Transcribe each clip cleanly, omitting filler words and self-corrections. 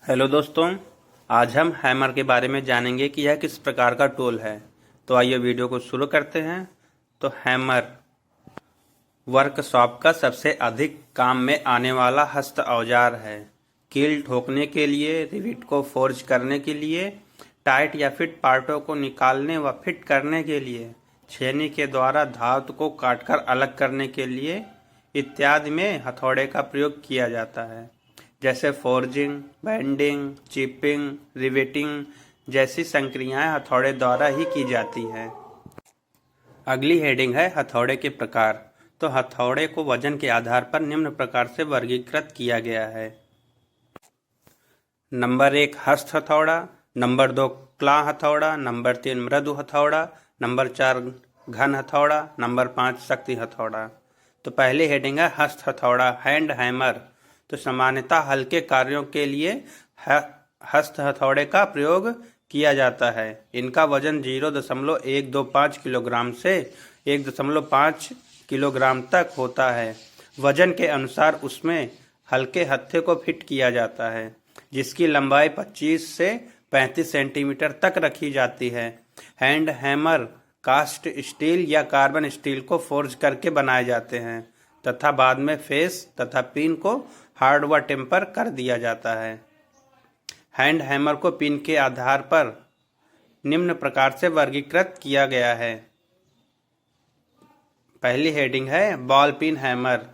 Hello दोस्तों, आज हम हैमर के बारे में जानेंगे कि यह किस प्रकार का टूल है। तो आइए वीडियो को शुरू करते हैं। तो हैमर वर्कशॉप का सबसे अधिक काम में आने वाला हस्त औजार है। कील ठोकने के लिए, रिविट को फोर्ज करने के लिए, टाइट या फिट पार्टों को निकालने व फिट करने के लिए, छेनी के द्वारा धातु को काटकर अलग करने के लिए इत्यादि में हथौड़े का प्रयोग किया जाता है। जैसे फोर्जिंग, बेंडिंग, चिपिंग, रिवेटिंग जैसी संक्रियाएं हथौड़े द्वारा ही की जाती हैं। अगली हेडिंग है हथौड़े के प्रकार। तो हथौड़े को वजन के आधार पर निम्न प्रकार से वर्गीकृत किया गया है। नंबर 1 हस्त हथौड़ा, नंबर 2 क्ला हथौड़ा, नंबर 3 मृदु हथौड़ा, नंबर 4 घन हथौड़ा, नंबर 5 शक्ति हथौड़ा। तो पहली हेडिंग है हस्त हथौड़ा, हैंड हैमर। तो सामान्यतः हल्के कार्यों के लिए हस्त हथौड़े का प्रयोग किया जाता है। इनका वजन 0.125 किलोग्राम से 1.5 किलोग्राम तक होता है। वजन के अनुसार उसमें हल्के हत्थे को फिट किया जाता है, जिसकी लंबाई 25 से 35 सेंटीमीटर तक रखी जाती है। हैंड हैमर कास्ट स्टील या कार्बन स्टील को फोर्ज करके बनाए जाते हैं तथा बाद में फेस तथा पिन को हार्ड व टेम्पर कर दिया जाता है। हैंड हैमर को पिन के आधार पर निम्न प्रकार से वर्गीकृत किया गया है। पहली हेडिंग है बॉल पिन हैमर।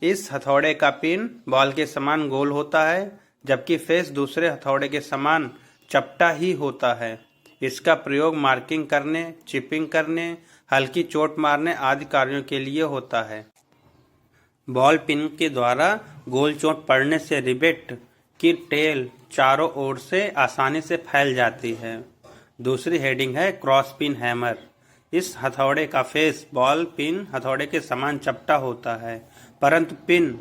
इस हथौड़े का पिन बॉल के समान गोल होता है, जबकि फेस दूसरे हथौड़े के समान चपटा ही होता है। इसका प्रयोग मार्किंग करने, चिपिंग करने, हल्की चोट मारने आदि कार्यों के लिए होता है। बॉल पिन के द्वारा गोल चोट पड़ने से रिवेट की टेल चारों ओर से आसानी से फैल जाती है। दूसरी हेडिंग है क्रॉस पिन हैमर। इस हथौड़े का फेस बॉल पिन हथौड़े के समान चपटा होता है, परंतु पिन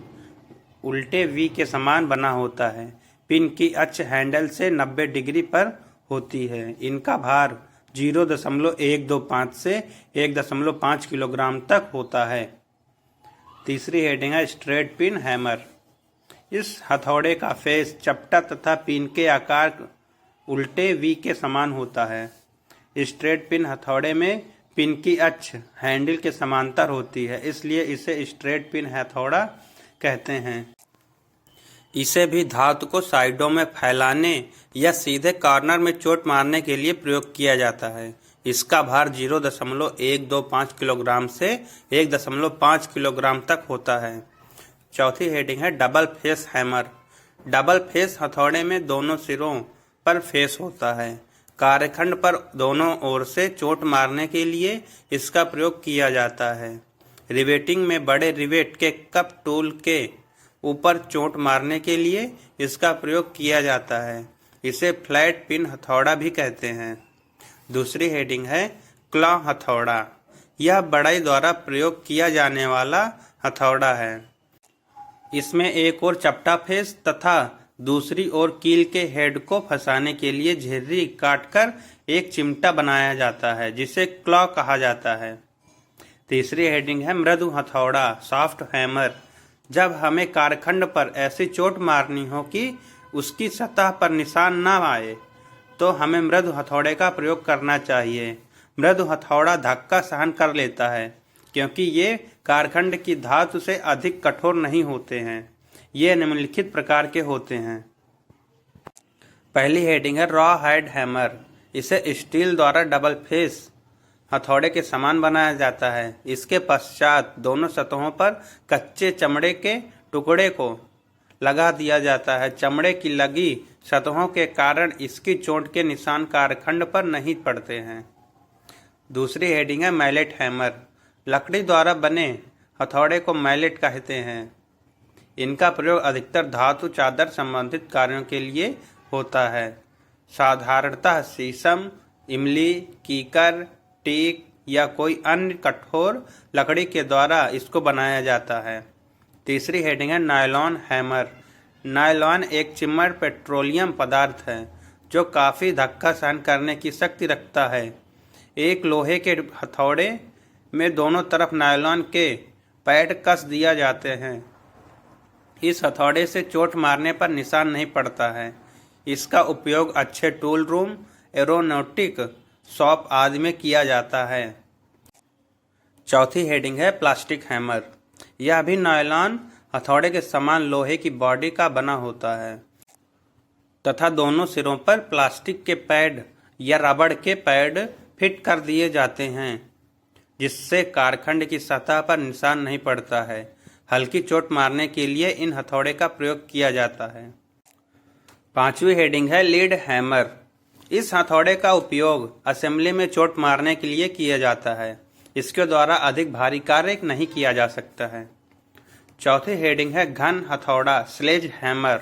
उल्टे वी के समान बना होता है। पिन की अक्ष हैंडल से 90 डिग्री पर होती है। इनका भार 0.125 से 1.5 किलोग्राम तक होता है। तीसरी हेडिंग है स्ट्रेट पिन हैमर। इस हथौड़े का फेस चपटा तथा पिन के आकार उल्टे वी के समान होता है। स्ट्रेट पिन हथौड़े में पिन की अक्ष हैंडल के समांतर होती है, इसलिए इसे स्ट्रेट पिन हथौड़ा कहते हैं। इसे भी धातु को साइडों में फैलाने या सीधे कॉर्नर में चोट मारने के लिए प्रयोग किया जाता है। इसका भार 0.125 किलोग्राम से 1.5 किलोग्राम तक होता है। चौथी हेडिंग है double face hammer. Double face हथौड़े में दोनों सिरों पर फेस होता है। कार्यखंड पर दोनों ओर से चोट मारने के लिए इसका प्रयोग किया जाता है। रिवेटिंग में बड़े रिवेट के कप टूल के ऊपर चोट मारने के लिए इसका प्रयोग किया जाता है। इसे फ्लैट पिन हथौड़ा भी कहते हैं। दूसरी हेडिंग है क्लॉ हथौड़ा। यह बढ़ई द्वारा प्रयोग किया जाने वाला हथौड़ा है। इसमें एक ओर चपटा फेस तथा दूसरी ओर कील के हेड को फंसाने के लिए झिर्री काटकर एक चिमटा बनाया जाता है, जिसे क्लॉ कहा जाता है। तीसरी हेडिंग है मृदु हथौड़ा, सॉफ्ट हैमर। जब हमें कार्यखंड पर ऐसी चोट मारनी हो कि उसकी सतह पर निशान न आए, तो हमें मृदु हथौड़े का प्रयोग करना चाहिए। मृदु हथौड़ा धक्का सहन कर लेता है, क्योंकि ये कार्यखंड की धातु से अधिक कठोर नहीं होते हैं। ये निम्नलिखित प्रकार के होते हैं। पहली हेडिंग है रॉ हेड हैमर। इसे स्टील द्वारा डबल फेस हथौड़े के समान बनाया जाता है। इसके पश्चात दोनों सतहों पर कच्चे चमड़े के टुकड़े को लगा दिया जाता है। चमड़े की लगी सतहों के कारण इसकी चोट के निशान कार्यखंड पर नहीं पड़ते हैं। दूसरी हेडिंग है मैलेट हैमर। लकड़ी द्वारा बने हथौड़े को मैलेट कहते हैं। इनका प्रयोग अधिकतर धातु चादर संबंधित कार्यों के लिए होता है। साधारणतः शीशम, इमली, कीकर, टीक या कोई अन्य कठोर लकड़ी के द्वारा इसको बनाया जाता है। तीसरी हेडिंग है नायलॉन हैमर। नायलॉन एक चिम्मड़ पेट्रोलियम पदार्थ है जो काफ़ी धक्का सहन करने की शक्ति रखता है। एक लोहे के हथौड़े में दोनों तरफ नायलॉन के पैड कस दिया जाते हैं। इस हथौड़े से चोट मारने पर निशान नहीं पड़ता है। इसका उपयोग अच्छे टूल रूम, एरोनॉटिक शॉप आदि में किया जाता है। चौथी हेडिंग है प्लास्टिक हैमर। यह भी नायलॉन हथौड़े के समान लोहे की बॉडी का बना होता है तथा दोनों सिरों पर प्लास्टिक के पैड या रबड़ के पैड फिट कर दिए जाते हैं, जिससे कारखंड की सतह पर निशान नहीं पड़ता है। हल्की चोट मारने के लिए इन हथौड़े का प्रयोग किया जाता है। पांचवी हेडिंग है लीड हैमर। इस हथौड़े का उपयोग असेंबली में चोट मारने के लिए किया जाता है। इसके द्वारा अधिक भारी कार्य नहीं किया जा सकता है। चौथी हेडिंग है घन हथौड़ा स्लेज हैमर।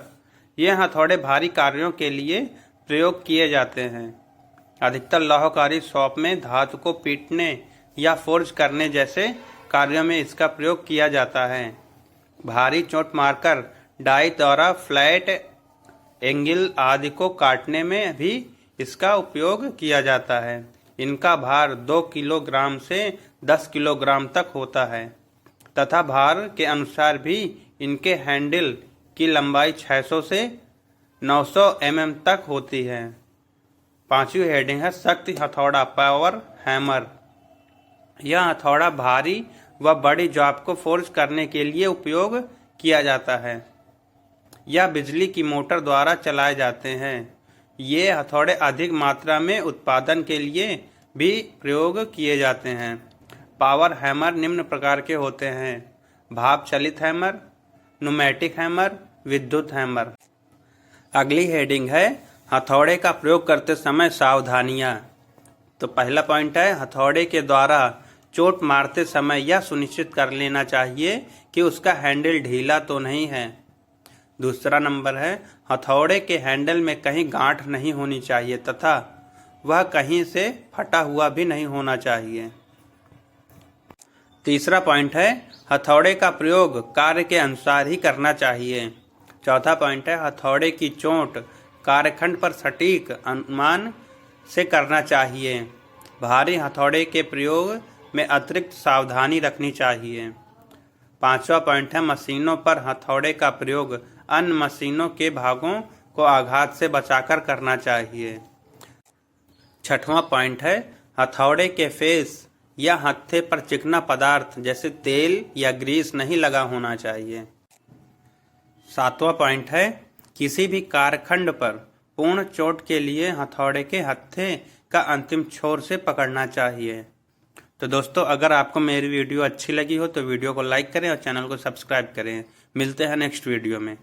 यह हथौड़े भारी कार्यों के लिए प्रयोग किए जाते हैं। अधिकतर लौहकारी शॉप में धातु को पीटने या फोर्ज करने जैसे कार्यों में इसका प्रयोग किया जाता है। भारी चोट मारकर डाई द्वारा फ्लैट एंगल आदि को काटने में भी इसका उपयोग किया जाता है। इनका भार 2 किलोग्राम से 10 किलोग्राम तक होता है तथा भार के अनुसार भी इनके हैंडल की लंबाई 600 से 900 mm तक होती है। पांचवी हेडिंग है शक्ति हथौड़ा पावर हैमर। यह हथौड़ा भारी व बड़ी जॉब को फोर्ज करने के लिए उपयोग किया जाता है। यह बिजली की मोटर द्वारा चलाए जाते हैं। ये हथौड़े अधिक मात्रा में उत्पादन के लिए भी प्रयोग किए जाते हैं। पावर हैमर निम्न प्रकार के होते हैं: भाप चलित हैमर, न्यूमेटिक हैमर, विद्युत हैमर। अगली हेडिंग है हथौड़े का प्रयोग करते समय सावधानियां। तो पहला पॉइंट है हथौड़े के द्वारा चोट मारते समय यह सुनिश्चित कर लेना चाहिए कि उसका हैंडल ढीला तो नहीं है। दूसरा नंबर है हथौड़े के हैंडल में कहीं गांठ नहीं होनी चाहिए तथा वह कहीं से फटा हुआ भी नहीं होना चाहिए। तीसरा पॉइंट है हथौड़े का प्रयोग कार्य के अनुसार ही करना चाहिए। चौथा पॉइंट है हथौड़े की चोट कार्यखंड पर सटीक अनुमान से करना चाहिए। भारी हथौड़े के प्रयोग में अतिरिक्त सावधानी रखनी चाहिए। पांचवा पॉइंट है मशीनों पर हथौड़े का प्रयोग अन्य मशीनों के भागों को आघात से बचाकर करना चाहिए। छठवां पॉइंट है हथौड़े के फेस या हत्थे पर चिकना पदार्थ जैसे तेल या ग्रीस नहीं लगा होना चाहिए। सातवां पॉइंट है किसी भी कारखंड पर पूर्ण चोट के लिए हथौड़े के हत्थे का अंतिम छोर से पकड़ना चाहिए। तो दोस्तों, अगर आपको मेरी वीडियो अच्छी लगी हो तो वीडियो को लाइक करें और चैनल को सब्सक्राइब करें। मिलते हैं नेक्स्ट वीडियो में।